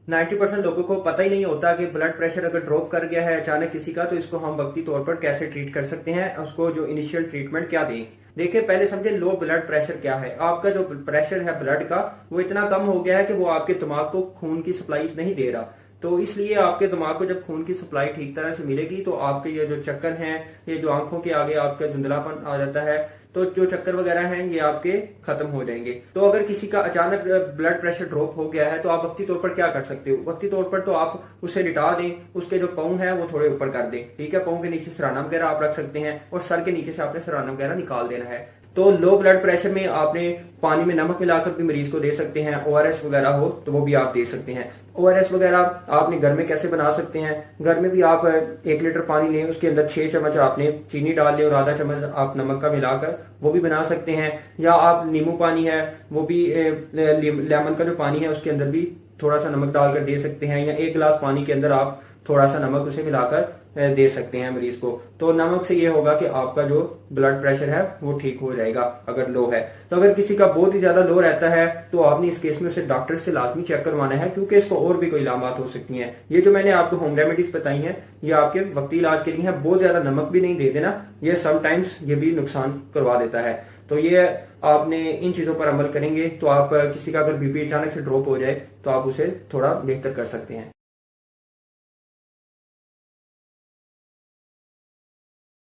90% लोगों को पता ही नहीं होता कि ब्लड प्रेशर अगर ड्रॉप कर गया है अचानक किसी का, तो इसको हम वक्ती तौर पर कैसे ट्रीट कर सकते हैं, उसको जो इनिशियल ट्रीटमेंट क्या दें। देखिए, पहले समझे लो ब्लड प्रेशर क्या है। आपका जो प्रेशर है ब्लड का वो इतना कम हो गया है कि वो आपके दिमाग को खून की सप्लाई नहीं दे रहा। तो इसलिए आपके दिमाग को जब खून की सप्लाई ठीक तरह से मिलेगी तो आपके ये जो चक्कर हैं, ये जो आंखों के आगे आपका धुंधलापन आ जाता है, तो जो चक्कर वगैरह हैं ये आपके खत्म हो जाएंगे। तो अगर किसी का अचानक ब्लड प्रेशर ड्रॉप हो गया है तो आप वक्ती तौर पर क्या कर सकते हो। वक्ती तौर पर तो आप उसे लिटा दें, उसके जो पाँव है वो थोड़े ऊपर कर दें, ठीक है। पाँव के नीचे सराहना वगैरह आप रख सकते हैं और सर के नीचे से आपने सराहना वगैरह निकाल देना है। तो लो ब्लड प्रेशर में आपने पानी में नमक मिलाकर भी मरीज को दे सकते हैं। ओआरएस वगैरह हो तो वो भी आप दे सकते हैं। ओआरएस वगैरह आपने घर में कैसे बना सकते हैं। घर में भी आप 1 लीटर पानी लें, उसके अंदर 6 चम्मच आपने चीनी डाल लें और आधा चम्मच आप नमक का मिलाकर वो भी बना सकते हैं। या आप नींबू पानी है वो भी लेमन का जो पानी है उसके अंदर भी थोड़ा सा नमक डालकर दे सकते हैं। या 1 गिलास पानी के अंदर आप थोड़ा सा नमक उसे मिलाकर दे सकते हैं मरीज को। तो नमक से ये होगा कि आपका जो ब्लड प्रेशर है वो ठीक हो जाएगा अगर लो है। तो अगर किसी का बहुत ही ज्यादा लो रहता है तो आपने इस केस में उसे डॉक्टर से लाजमी चेक करवाना है, क्योंकि इसको और भी कोई इलामात हो सकती हैं। ये जो मैंने आपको होम रेमेडीज बताई हैं ये आपके वक्ती इलाज के लिए है। बहुत ज्यादा नमक भी नहीं दे देना, ये समटाइम्स ये भी नुकसान करवा देता है। तो ये आपने इन चीजों पर अमल करेंगे तो आप किसी का अगर बीपी अचानक से ड्रॉप हो जाए तो आप उसे थोड़ा बेहतर कर सकते हैं।